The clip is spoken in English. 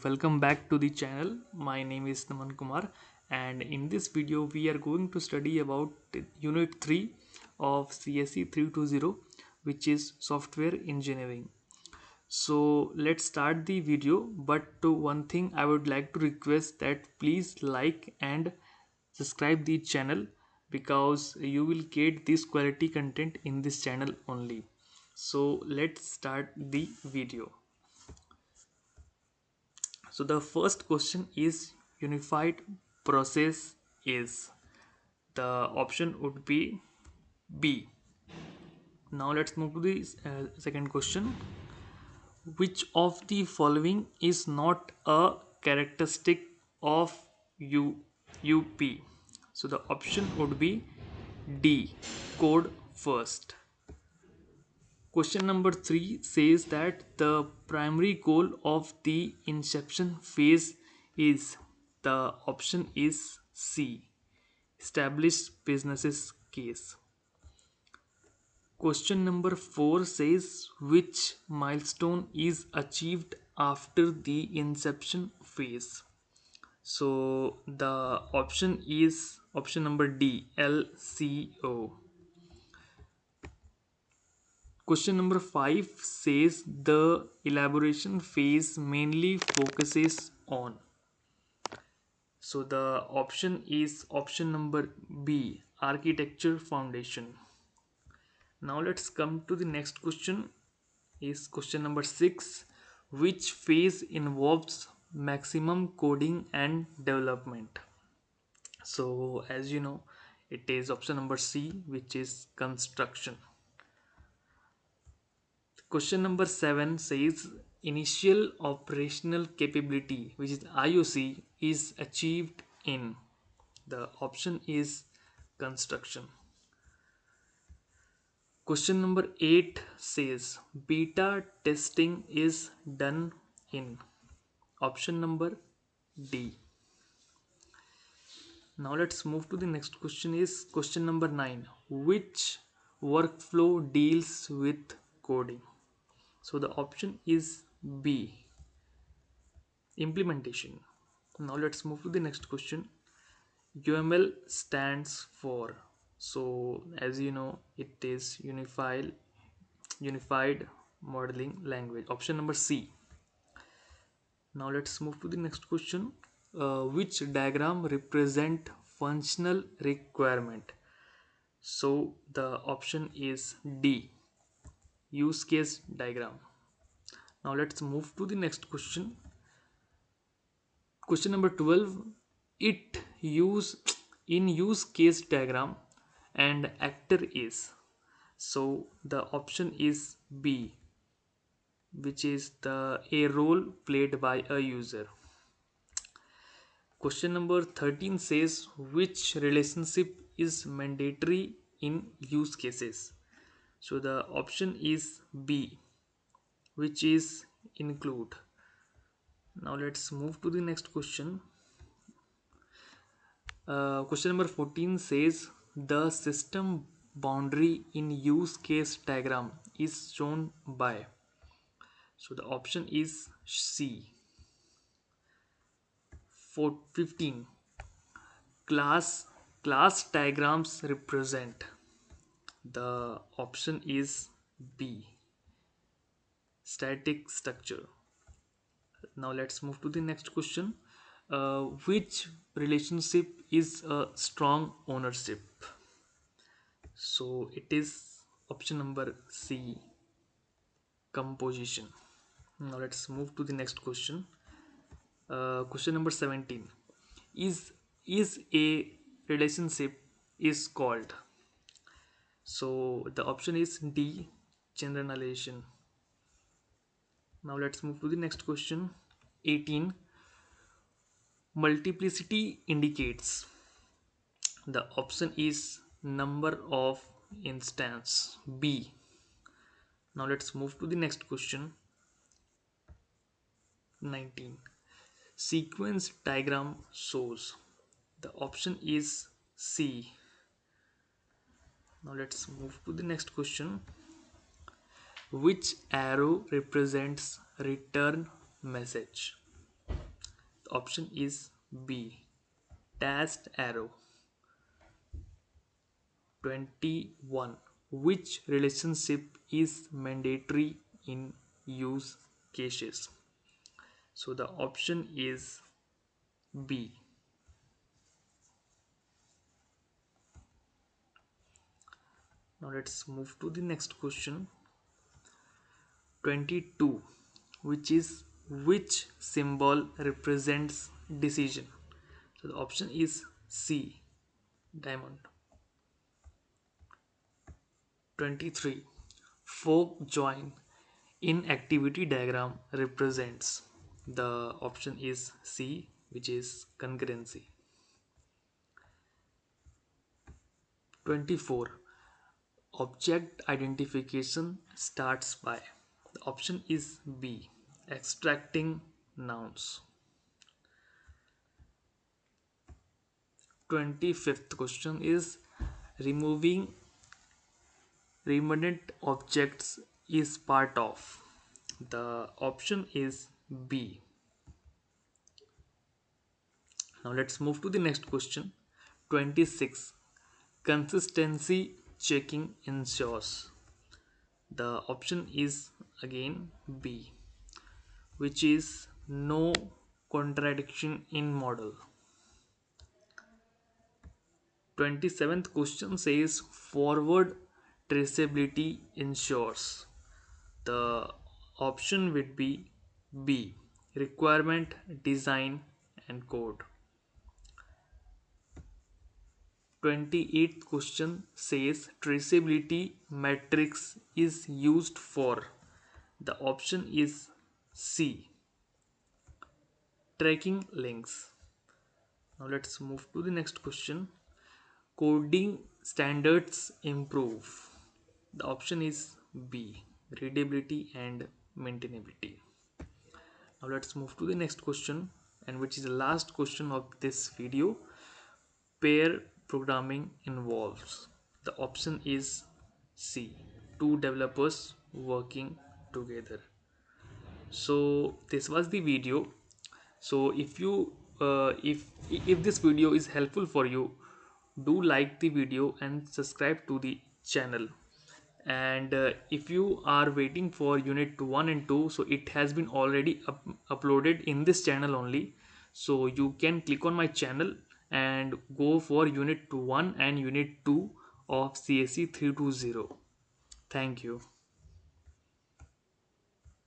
welcome back to the channel. My name is Naman Kumar, and in this video we are going to study about unit 3 of CSE320, which is software engineering. So let's start the video, but to one thing I would like to request that please like and subscribe the channel, because you will get this quality content in this channel only. So let's start the video. So the first question is unified process is. The option would be B. Now let's move to the second question. Which of the following is not a characteristic of UP? So the option would be D. Code first. Question number 3 says that the primary goal of the inception phase is. The option is C. Establish businesses case. Question number 4 says which milestone is achieved after the inception phase. So the option is option number D, LCO. Question number 5 says the elaboration phase mainly focuses on. So the option is option number B, architecture foundation. Now let's come to the next question. Is question number 6. Which phase involves maximum coding and development? So as you know, it is option number C, which is construction. Question number 7 says initial operational capability, which is IOC, is achieved in. The option is construction. Question number 8 says beta testing is done in. Option number D. Now let's move to the next question. Is question number 9. Which workflow deals with coding? So the option is B, implementation. Now let's move to the next question. UML stands for. So as you know, it is unified modeling language. Option number C. Now let's move to the next question. Which diagram represent functional requirement? So the option is D, use case diagram. Now let's move to the next question. Question number 12. It use in use case diagram and actor is. So the option is B, which is a role played by a user. Question number 13 says which relationship is mandatory in use cases? So the option is B, which is include. Now let's move to the next question. Question number 14 says the system boundary in use case diagram is shown by. So the option is C. 15. Class diagrams represent. The option is B, static structure. Now let's move to the next question. Which relationship is a strong ownership? So it is option number C, composition. Now let's move to the next question. Question number 17. Is a relationship is called. So the option is D, generalization. Now let's move to the next question. 18. Multiplicity indicates. The option is number of instance, B. Now let's move to the next question. 19. Sequence diagram shows. The option is C. Now let's move to the next question. Which arrow represents return message? The option is B. Dashed arrow. 21. Which relationship is mandatory in use cases? So the option is B. Now let's move to the next question. 22. Which symbol represents decision? So the option is C. Diamond. 23. Folk join in activity diagram represents. The option is C, which is concurrency. 24. Object identification starts by. The option is B. Extracting nouns. 25th question is removing redundant objects is part of. The option is B. Now let's move to the next question. 26. Consistency checking ensures. The option is again B, which is no contradiction in model. 27th question says forward traceability ensures. The option would be B, requirement, design, and code. 28th question says traceability matrix is used for. The option is C, tracking links. Now let's move to the next question. Coding standards improve. The option is B, readability and maintainability. Now let's move to the next question, and which is the last question of this video. Pair programming involves. The option is C, two developers working together. So this was the video. So if this video is helpful for you, do like the video and subscribe to the channel. And if you are waiting for unit 1 and 2, so it has been already uploaded in this channel only, so you can click on my channel and go for unit 1 and unit 2 of CSE 320. Thank you.